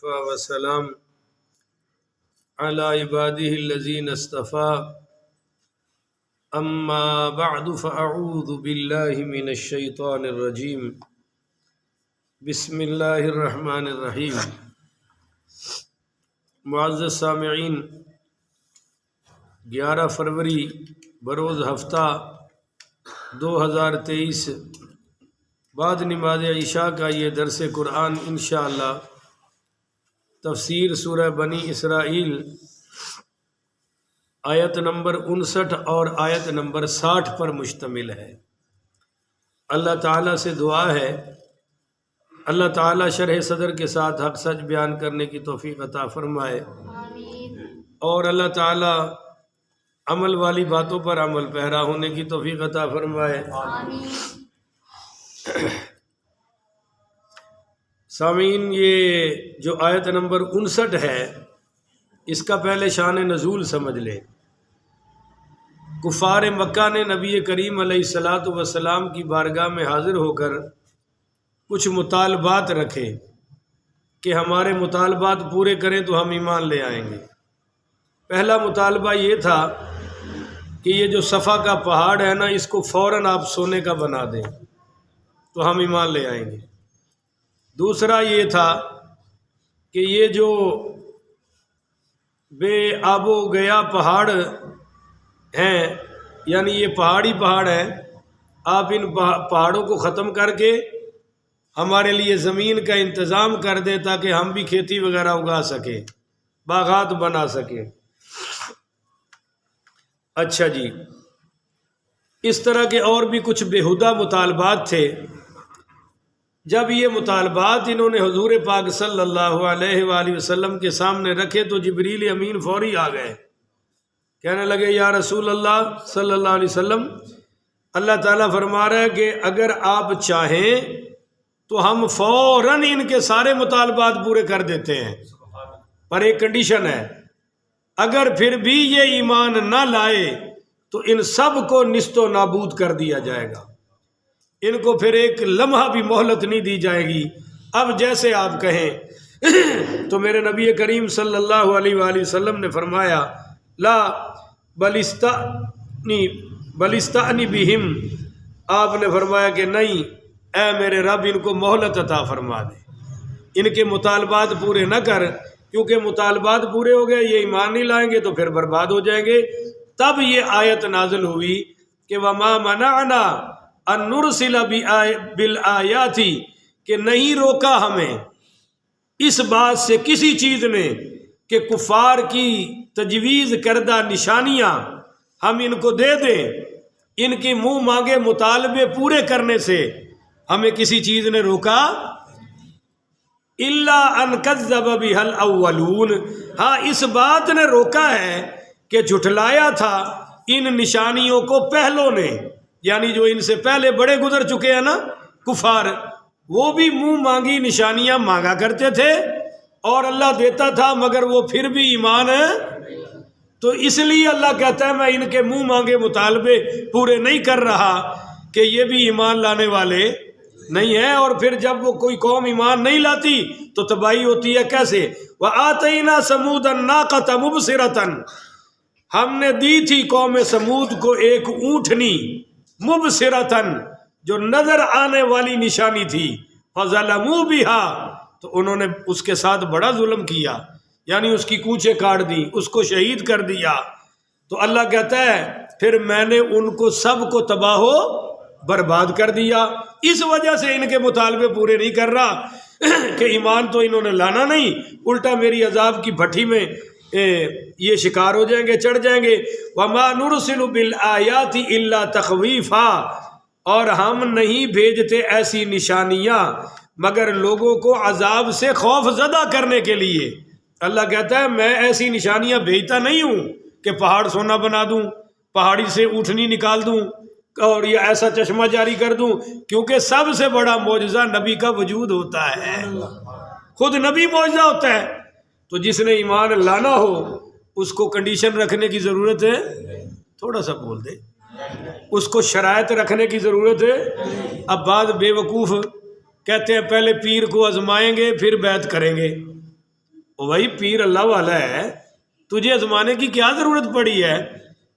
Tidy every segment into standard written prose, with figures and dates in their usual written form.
وكفى وسلام على عباده الذين اصطفى أما بعد فأعوذ بالله من الشيطان الرجيم بسم الله الرحمن الرحيم۔ معزز سامعین، 11 فروری بروز ہفتہ 2023 بعد نماز عشاء کا یہ درس قرآن انشاءاللہ تفسیر سورہ بنی اسرائیل آیت نمبر 59 اور آیت نمبر 60 پر مشتمل ہے۔ اللہ تعالیٰ سے دعا ہے اللہ تعالیٰ شرح صدر کے ساتھ حق سچ بیان کرنے کی توفیق عطا فرمائے، اور اللہ تعالیٰ عمل والی باتوں پر عمل پیرا ہونے کی توفیق عطا فرمائے۔ سامعین، یہ جو آیت نمبر 59 ہے اس کا پہلے شان نزول سمجھ لیں۔ کفار مکہ نے نبی کریم علیہ الصلاۃ والسلام کی بارگاہ میں حاضر ہو کر کچھ مطالبات رکھے کہ ہمارے مطالبات پورے کریں تو ہم ایمان لے آئیں گے۔ پہلا مطالبہ یہ تھا کہ یہ جو صفا کا پہاڑ ہے نا، اس کو فوراً آپ سونے کا بنا دیں تو ہم ایمان لے آئیں گے۔ دوسرا یہ تھا کہ یہ جو بے آب و گیا پہاڑ ہیں، یعنی یہ پہاڑی پہاڑ ہیں، آپ ان پہاڑوں کو ختم کر کے ہمارے لیے زمین کا انتظام کر دیں تاکہ ہم بھی کھیتی وغیرہ اگا سکیں، باغات بنا سکیں۔ اچھا جی، اس طرح کے اور بھی کچھ بےہودہ مطالبات تھے۔ جب یہ مطالبات انہوں نے حضور پاک صلی اللہ علیہ وآلہ وسلم کے سامنے رکھے تو جبریل امین فوری آ گئے، کہنے لگے یا رسول اللہ صلی اللہ علیہ وسلم، اللہ تعالیٰ فرما رہا ہے کہ اگر آپ چاہیں تو ہم فوراً ان کے سارے مطالبات پورے کر دیتے ہیں، پر ایک کنڈیشن ہے، اگر پھر بھی یہ ایمان نہ لائے تو ان سب کو نیست و نابود کر دیا جائے گا، ان کو پھر ایک لمحہ بھی مہلت نہیں دی جائے گی، اب جیسے آپ کہیں۔ تو میرے نبی کریم صلی اللہ علیہ وآلہ وسلم نے فرمایا لا بلستانی بہم، آپ نے فرمایا کہ نہیں اے میرے رب، ان کو مہلت عطا فرما دے، ان کے مطالبات پورے نہ کر، کیونکہ مطالبات پورے ہو گئے، یہ ایمان نہیں لائیں گے تو پھر برباد ہو جائیں گے۔ تب یہ آیت نازل ہوئی کہ وما منعنا ان نرسل بالآیات، کہ نہیں روکا ہمیں اس بات سے کسی چیز نے کہ کفار کی تجویز کردہ نشانیاں ہم ان کو دے دیں، ان کے منہ مانگے مطالبے پورے کرنے سے ہمیں کسی چیز نے روکا، الا ان کذب بها الاولون، ہاں اس بات نے روکا ہے کہ جھٹلایا تھا ان نشانیوں کو پہلوں نے، یعنی جو ان سے پہلے بڑے گزر چکے ہیں نا کفار، وہ بھی منہ مانگی نشانیاں مانگا کرتے تھے اور اللہ دیتا تھا، مگر وہ پھر بھی ایمان ہے۔ تو اس لیے اللہ کہتا ہے میں ان کے منہ مانگے مطالبے پورے نہیں کر رہا کہ یہ بھی ایمان لانے والے نہیں ہیں، اور پھر جب وہ کوئی قوم ایمان نہیں لاتی تو تباہی ہوتی ہے۔ کیسے؟ وَآتَيْنَا سَمُودَ النَّاقَةَ مُبْصِرَةً، ہم نے دی تھی قوم سمود کو ایک اونٹنی، مبصرتاً، جو نظر آنے والی نشانی تھی، فَظَلَمُوا بِهَا، تو انہوں نے اس کے ساتھ بڑا ظلم کیا، یعنی اس کی کوچے کاٹ دی، اس کو شہید کر دیا۔ تو اللہ کہتا ہے پھر میں نے ان کو سب کو تباہ و برباد کر دیا، اس وجہ سے ان کے مطالبے پورے نہیں کر رہا کہ ایمان تو انہوں نے لانا نہیں، الٹا میری عذاب کی بھٹی میں یہ شکار ہو جائیں گے، چڑھ جائیں گے۔ وَمَا نُرْسِلُ بِالْآيَاتِ إِلَّا تَخْوِيفًا، اور ہم نہیں بھیجتے ایسی نشانیاں مگر لوگوں کو عذاب سے خوف زدہ کرنے کے لیے۔ اللہ کہتا ہے میں ایسی نشانیاں بھیجتا نہیں ہوں کہ پہاڑ سونا بنا دوں، پہاڑی سے اونٹنی نکال دوں اور یہ ایسا چشمہ جاری کر دوں، کیونکہ سب سے بڑا معجزہ نبی کا وجود ہوتا ہے، خود نبی معجزہ ہوتا ہے۔ تو جس نے ایمان لانا ہو اس کو کنڈیشن رکھنے کی ضرورت ہے، تھوڑا سا بول دے، اس کو شرائط رکھنے کی ضرورت ہے۔ اب بعض بے وقوف کہتے ہیں پہلے پیر کو آزمائیں گے پھر بیعت کریں گے، وہی پیر اللہ والا ہے، تجھے آزمانے کی کیا ضرورت پڑی ہے؟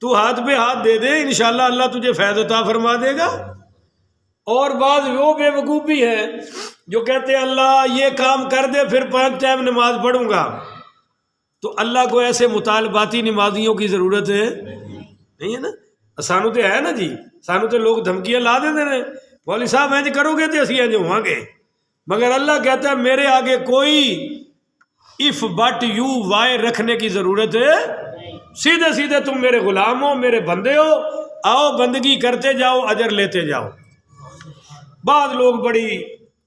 تو ہاتھ پہ ہاتھ دے دے، انشاءاللہ اللہ تجھے فیض عطا فرما دے گا۔ اور بعض وہ بے وقوف بھی ہیں جو کہتے ہیں اللہ یہ کام کر دے پھر 5 ٹائم نماز پڑھوں گا۔ تو اللہ کو ایسے مطالباتی نمازیوں کی ضرورت نہیں ہے نا۔ سانو تو ہے نا جی، سانو تو لوگ دھمکیاں لا دیتے ہیں، مولوی صاحب انج کرو گے تو اسی انج ہوں گے، مگر اللہ کہتا ہے میرے آگے کوئی اف بٹ یو وائے رکھنے کی ضرورت ہے، سیدھے سیدھے تم میرے غلام ہو، میرے بندے ہو، آؤ بندگی کرتے جاؤ، اجر لیتے جاؤ۔ بعض لوگ بڑی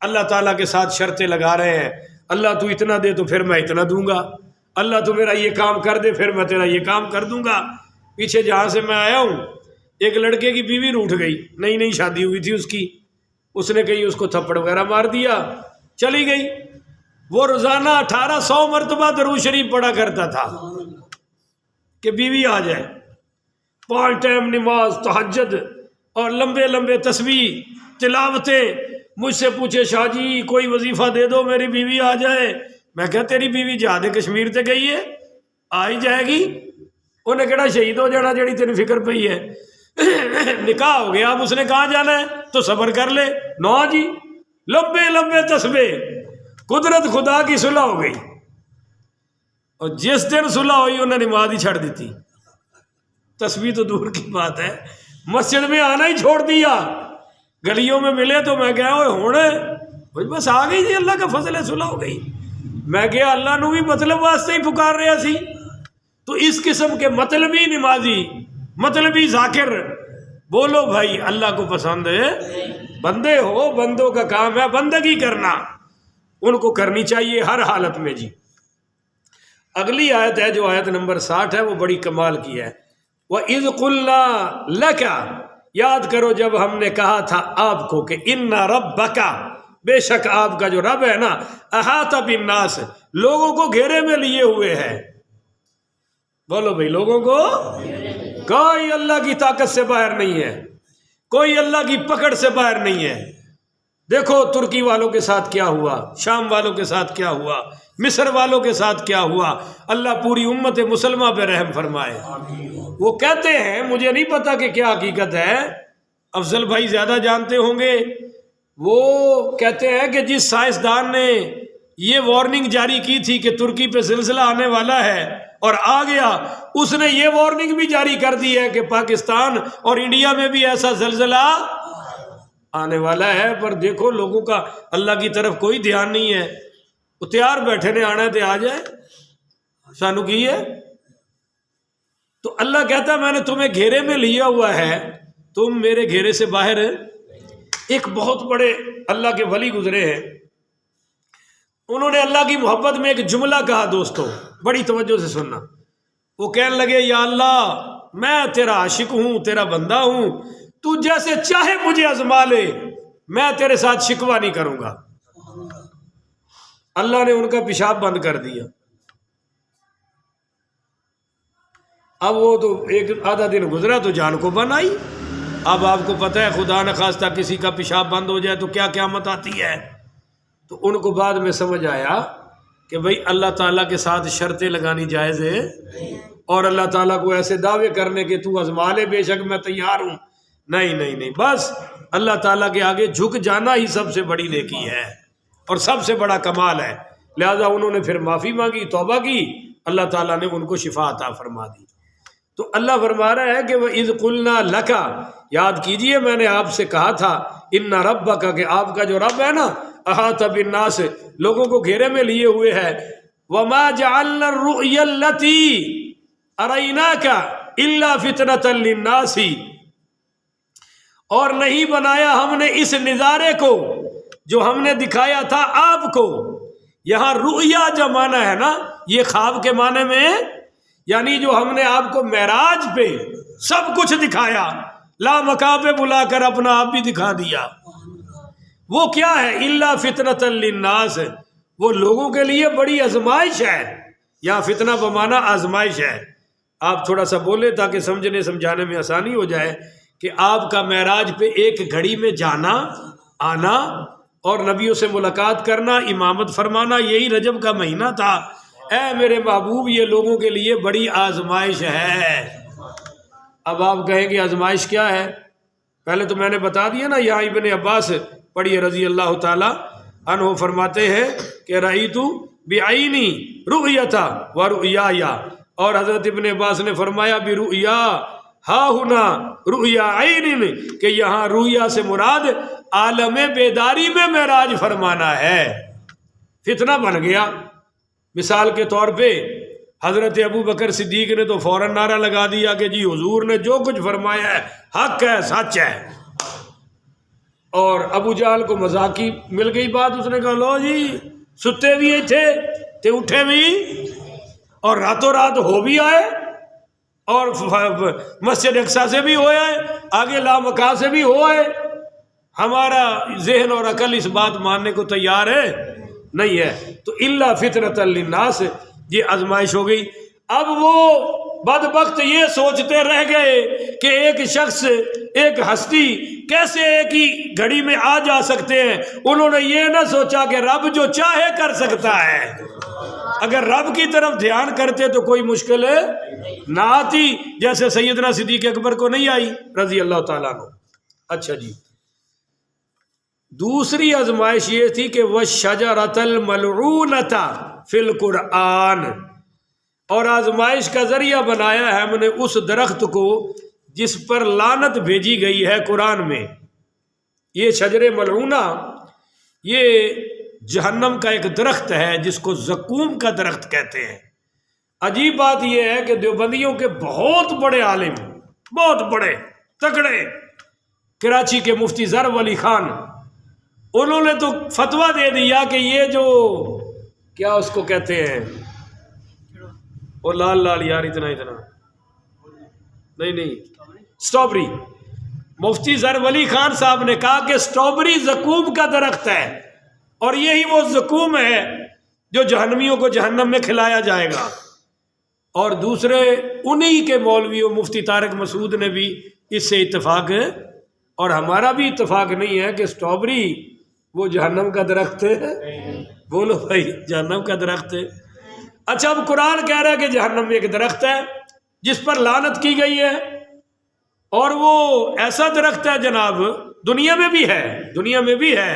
اللہ تعالیٰ کے ساتھ شرطیں لگا رہے ہیں، اللہ تو اتنا دے تو پھر میں اتنا دوں گا، اللہ تو میرا یہ کام کر دے پھر میں تیرا یہ کام کر دوں گا۔ پیچھے جہاں سے میں آیا ہوں ایک لڑکے کی بیوی روٹھ گئی، نئی نئی شادی ہوئی تھی اس کی، اس نے کہیں اس کو تھپڑ وغیرہ مار دیا، چلی گئی۔ وہ روزانہ 1800 مرتبہ درود شریف پڑھا کرتا تھا کہ بیوی آ جائے، 5 ٹائم نماز، تہجد اور لمبے لمبے تسبیح تلاوتیں۔ مجھ سے پوچھے شاہ جی کوئی وظیفہ دے دو میری بیوی آ جائے۔ میں کہا تیری بیوی جہاد کشمیر تے گئی ہے، آ ہی جائے گی، انہیں کہڑا شہید ہو جانا جڑی تیری فکر پئی ہے۔ نکاح ہو گیا، اب اس نے کہاں جانا ہے تو صبر کر لے۔ نو جی لمبے لمبے تسبیح، قدرت خدا کی صلح ہو گئی، اور جس دن صلح ہوئی انہیں نماز ہی چھڑ دیتی، تسبیح تو دور کی بات ہے، مسجد میں آنا ہی چھوڑ دیا۔ گلیوں میں ملے تو میں کہا ہونے بس آ گئی جی، اللہ کا فضل ہے، صلح ہو گئی۔ میں کہا اللہ نو بھی مطلب واسطے ہی پکار رہا سی۔ تو اس قسم کے مطلبی نمازی، مطلبی ذاکر، بولو بھائی اللہ کو پسند ہے، بندے ہو، بندوں کا کام ہے بندگی کرنا، ان کو کرنی چاہیے ہر حالت میں جی۔ اگلی آیت ہے جو آیت نمبر 60 ہے، وہ بڑی کمال کی ہے۔ وَإِذْ قُلْنَا لَكَ، یاد کرو جب ہم نے کہا تھا آپ کو کہ اِنَّ رَبَّكَ، بے شک آپ کا جو رب ہے نا، احاطہ بالناس، لوگوں کو گھیرے میں لیے ہوئے ہے۔ بولو بھائی، لوگوں کو کوئی اللہ کی طاقت سے باہر نہیں ہے، کوئی اللہ کی پکڑ سے باہر نہیں ہے۔ دیکھو ترکی والوں کے ساتھ کیا ہوا، شام والوں کے ساتھ کیا ہوا، مصر والوں کے ساتھ کیا ہوا۔ اللہ پوری امت مسلمہ پہ رحم فرمائے۔ وہ کہتے ہیں، مجھے نہیں پتا کہ کیا حقیقت ہے، افضل بھائی زیادہ جانتے ہوں گے، وہ کہتے ہیں کہ جس سائنسدان نے یہ وارننگ جاری کی تھی کہ ترکی پہ زلزلہ آنے والا ہے اور آ گیا، اس نے یہ وارننگ بھی جاری کر دی ہے کہ پاکستان اور انڈیا میں بھی ایسا زلزلہ آنے والا ہے۔ پر دیکھو لوگوں کا اللہ کی طرف کوئی دھیان نہیں ہے، وہ تیار بیٹھے نے آنا ہے تو آ جائے، سانو کی ہے۔ تو اللہ کہتا ہے میں نے تمہیں گھیرے میں لیا ہوا ہے، تم میرے گھیرے سے باہر۔ ایک بہت بڑے اللہ کے ولی گزرے ہیں، انہوں نے اللہ کی محبت میں ایک جملہ کہا، دوستو بڑی توجہ سے سننا۔ وہ کہنے لگے یا اللہ میں تیرا عاشق ہوں، تیرا بندہ ہوں، تو جیسے چاہے مجھے آزما لے، میں تیرے ساتھ شکوہ نہیں کروں گا۔ اللہ نے ان کا پیشاب بند کر دیا۔ اب وہ تو ایک آدھا دن گزرا تو جان کو بن آئی۔ اب آپ کو پتہ ہے خدا نخواستہ کسی کا پیشاب بند ہو جائے تو کیا قیامت آتی ہے۔ تو ان کو بعد میں سمجھ آیا کہ بھئی اللہ تعالیٰ کے ساتھ شرطیں لگانی جائز ہے، اور اللہ تعالیٰ کو ایسے دعوے کرنے کے تو آزما لے بے شک میں تیار ہوں، نہیں نہیں نہیں، بس اللہ تعالیٰ کے آگے جھک جانا ہی سب سے بڑی نیکی ہے اور سب سے بڑا کمال ہے۔ لہذا انہوں نے پھر معافی مانگی، توبہ کی، اللہ تعالیٰ نے ان کو شفا عطا فرما دی۔ تو اللہ فرما رہا ہے کہ وَإِذْ قُلْنَا لَكَ، یاد کیجئے میں نے آپ سے کہا تھا، اِنَّ رَبَّكَ، کہ آپ کا جو رب ہے نا، احاطہ بالناس، لوگوں کو گھیرے میں لیے ہوئے ہے۔ وَمَا جَعَلْنَا الرُّؤْيَا الَّتِي أَرَيْنَاكَ إِلَّا فِتْنَةً لِلنَّاسِ، اور نہیں بنایا ہم نے اس نظارے کو جو ہم نے دکھایا تھا آپ کو۔ یہاں رؤیا جو معنی ہے نا، یہ خواب کے معنی میں، یعنی جو ہم نے آپ کو معراج پہ سب کچھ دکھایا، لا مقام پہ بلا کر اپنا آپ بھی دکھا دیا، وہ کیا ہے؟ الا فتنۃ للناس، وہ لوگوں کے لیے بڑی آزمائش ہے، یا فتنہ بمانا آزمائش ہے۔ آپ تھوڑا سا بولے تاکہ سمجھنے سمجھانے میں آسانی ہو جائے کہ آپ کا معراج پہ ایک گھڑی میں جانا آنا اور نبیوں سے ملاقات کرنا، امامت فرمانا، یہی رجب کا مہینہ تھا، اے میرے محبوب یہ لوگوں کے لیے بڑی آزمائش ہے۔ اب آپ کہیں گے آزمائش کیا ہے؟ پہلے تو میں نے بتا دیا نا، یہاں ابن عباس پڑھیے رضی اللہ تعالی عنہ فرماتے ہیں کہ رأیت بعینی رؤیتا و رؤیایا، اور حضرت ابن عباس نے فرمایا برؤیا ہا ہنا رؤیا عین، کہ یہاں رؤیا سے مراد عالم بیداری میں معراج فرمانا ہے۔ فتنہ بن گیا۔ مثال کے طور پہ حضرت ابو بکر صدیق نے تو فوراً نعرہ لگا دیا کہ جی حضور نے جو کچھ فرمایا ہے حق ہے، سچ ہے، اور ابو جہل کو مذاقی مل گئی بات، اس نے کہا لو جی ستے بھی تھے تے اٹھے بھی، اور راتوں رات ہو بھی آئے، اور مسجد اقصی سے بھی ہو آئے، آگے لامکہ سے بھی ہو آئے، ہمارا ذہن اور عقل اس بات ماننے کو تیار ہے نہیں ہے۔ تو الا فتنۃ للناس، یہ آزمائش ہو گئی۔ اب وہ بدبخت یہ سوچتے رہ گئے کہ ایک شخص، ایک ہستی کیسے ایک ہی گھڑی میں آ جا سکتے ہیں۔ انہوں نے یہ نہ سوچا کہ رب جو چاہے کر سکتا ہے، اگر رب کی طرف دھیان کرتے تو کوئی مشکل نہ آتی، جیسے سیدنا صدیق اکبر کو نہیں آئی رضی اللہ تعالیٰ عنہ۔ اچھا جی، دوسری آزمائش یہ تھی کہ وَالشَّجَرَةَ الْمَلْعُونَةَ فِي الْقُرْآنِ، اور آزمائش کا ذریعہ بنایا ہے ہم نے اس درخت کو جس پر لعنت بھیجی گئی ہے قرآن میں۔ یہ شجر ملعونہ یہ جہنم کا ایک درخت ہے جس کو زقوم کا درخت کہتے ہیں۔ عجیب بات یہ ہے کہ دیوبندیوں کے بہت بڑے عالم، بہت بڑے تکڑے، کراچی کے مفتی ظرف علی خان، انہوں نے تو فتویٰ دے دیا کہ یہ جو کیا اس کو کہتے ہیں، وہ لال لال یار اتنا نہیں سٹرابری، مفتی ظرف علی خان صاحب نے کہا کہ سٹرابری زقوم کا درخت ہے، اور یہی وہ زقوم ہے جو جہنمیوں کو جہنم میں کھلایا جائے گا۔ اور دوسرے انہی کے مولویوں مفتی طارق مسعود نے بھی اس سے اتفاق ہے، اور ہمارا بھی اتفاق نہیں ہے کہ سٹرابری وہ جہنم کا درخت ہے۔ بولو بھائی، جہنم کا درخت ہے۔ اچھا، اب قرآن کہہ رہا ہے کہ جہنم میں ایک درخت ہے جس پر لعنت کی گئی ہے، اور وہ ایسا درخت ہے جناب دنیا میں بھی ہے، دنیا میں بھی ہے،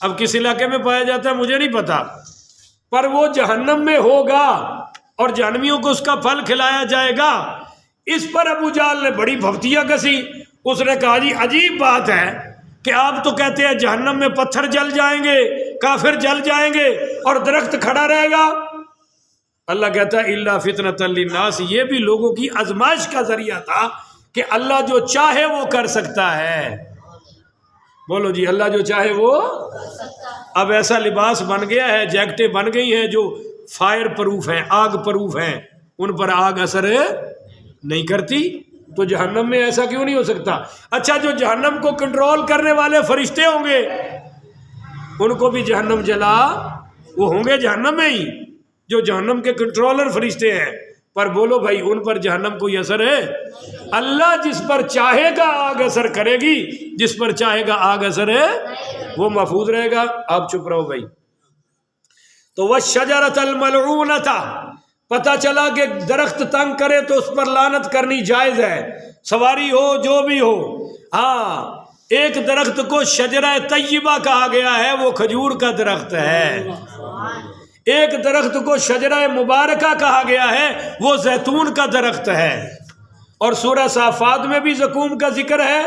اب کس علاقے میں پایا جاتا ہے مجھے نہیں پتا، پر وہ جہنم میں ہوگا اور جہنمیوں کو اس کا پھل کھلایا جائے گا۔ اس پر ابو جہل نے بڑی بھفتیاں کسی، اس نے کہا جی عجیب بات ہے کہ آپ تو کہتے ہیں جہنم میں پتھر جل جائیں گے، کافر جل جائیں گے، اور درخت کھڑا رہے گا۔ اللہ کہتا ہے الا فتنۃ للناس، یہ بھی لوگوں کی آزمائش کا ذریعہ تھا کہ اللہ جو چاہے وہ کر سکتا ہے۔ بولو جی، اللہ جو چاہے وہ۔ اب ایسا لباس بن گیا ہے، جیکٹیں بن گئی ہیں جو فائر پروف ہیں، آگ پروف ہیں، ان پر آگ اثر نہیں کرتی، تو جہنم میں ایسا کیوں نہیں ہو سکتا؟ اچھا، جو جہنم کو کنٹرول کرنے والے فرشتے ہوں گے ان کو بھی جہنم جلا، وہ ہوں گے جہنم میں ہی، جو جہنم کے کنٹرولر فرشتے ہیں، پر بولو بھائی ان پر جہنم کوئی اثر ہے؟ اللہ جس پر چاہے گا آگ اثر کرے گی، جس پر چاہے گا آگ اثر ہے وہ محفوظ رہے گا۔ آپ چپ رہو بھائی۔ تو وَالشَّجَرَةَ الْمَلْعُونَةَ، پتہ چلا کہ درخت تنگ کرے تو اس پر لعنت کرنی جائز ہے، سواری ہو جو بھی ہو۔ ہاں، ایک درخت کو شجرہ طیبہ کہا گیا ہے، وہ کھجور کا درخت ہے۔ ایک درخت کو شجرہ مبارکہ کہا گیا ہے، وہ زیتون کا درخت ہے۔ اور سورہ صافات میں بھی زقوم کا ذکر ہے،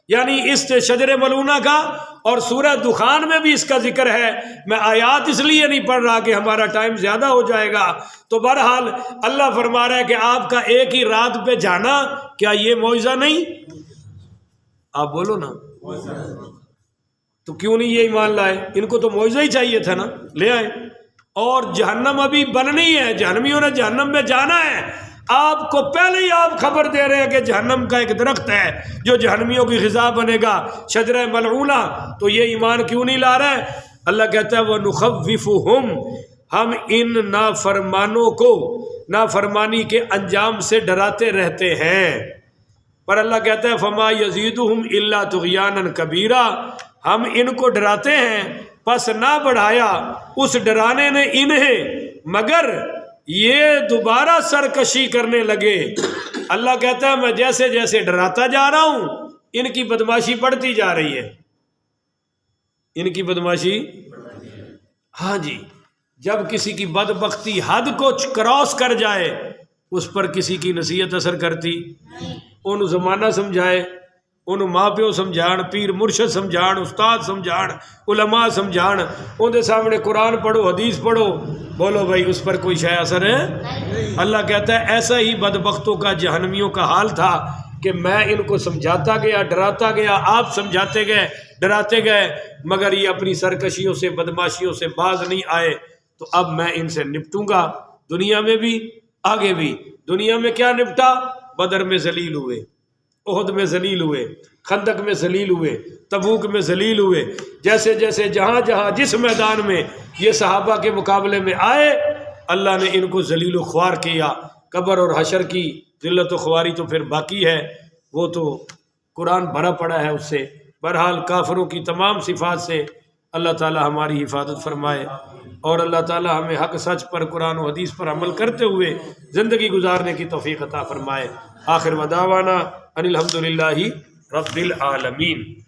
یعنی اس شجر ملعونہ کا، اور سورہ دخان میں بھی اس کا ذکر ہے۔ میں آیات اس لیے نہیں پڑھ رہا کہ ہمارا ٹائم زیادہ ہو جائے گا، تو بہرحال اللہ فرما رہا ہے کہ آپ کا ایک ہی رات پہ جانا، کیا یہ معجزہ نہیں؟ آپ بولو نا، تو کیوں نہیں یہ ایمان لائے؟ ان کو تو معجزہ ہی چاہیے تھا نا، لے آئے۔ اور جہنم ابھی بننی ہے، جہنمیوں نے جہنم میں جانا ہے، آپ کو پہلے ہی آپ خبر دے رہے ہیں کہ جہنم کا ایک درخت ہے جو جہنمیوں کی غذا بنے گا، شجرہ ملعونہ، تو یہ ایمان کیوں نہیں لا رہے؟ اللہ کہتا ہے وَنُخَوِّفُهُمْ، ہم ان نافرمانوں کو نافرمانی کے انجام سے ڈراتے رہتے ہیں، پر اللہ کہتا ہے فَمَا يَزِيدُهُمْ إِلَّا طُغْيَانًا كَبِيرًا، ہم ان کو ڈراتے ہیں، پس نہ بڑھایا اس ڈرانے نے انہیں مگر یہ دوبارہ سرکشی کرنے لگے، اللہ کہتا ہے میں جیسے جیسے ڈراتا جا رہا ہوں ان کی بدماشی بڑھتی جا رہی ہے، ان کی بدماشی۔ ہاں جی، جب کسی کی بدبختی حد کو کراس کر جائے اس پر کسی کی نصیحت اثر کرتی، ان زمانہ سمجھائے، ان ماں پیو سمجھان، پیر مرشد سمجھان، استاد سمجھان، علماء سمجھان، ان دے سامنے قرآن پڑھو، حدیث پڑھو، بولو بھائی اس پر کوئی شے اثر ہے؟ اللہ کہتا ہے ایسا ہی بدبختوں کا، جہنمیوں کا حال تھا کہ میں ان کو سمجھاتا گیا، ڈراتا گیا، آپ سمجھاتے گئے، ڈراتے گئے، مگر یہ اپنی سرکشیوں سے، بدماشیوں سے باز نہیں آئے، تو اب میں ان سے نپٹوں گا، دنیا میں بھی آگے بھی۔ دنیا میں کیا نپٹا؟ بدر میں ذلیل ہوئے، احد میں ذلیل ہوئے، خندق میں ذلیل ہوئے، تبوک میں ذلیل ہوئے، جیسے جیسے جہاں جہاں جس میدان میں یہ صحابہ کے مقابلے میں آئے اللہ نے ان کو ذلیل و خوار کیا۔ قبر اور حشر کی ذلت و خواری تو پھر باقی ہے، وہ تو قرآن بھرا پڑا ہے اس سے۔ بہرحال کافروں کی تمام صفات سے اللہ تعالی ہماری حفاظت فرمائے، اور اللہ تعالی ہمیں حق سچ پر، قرآن و حدیث پر عمل کرتے ہوئے زندگی گزارنے کی توفیق عطا فرمائے۔ آخر ودعوانا ان الحمدللہ رب العالمین۔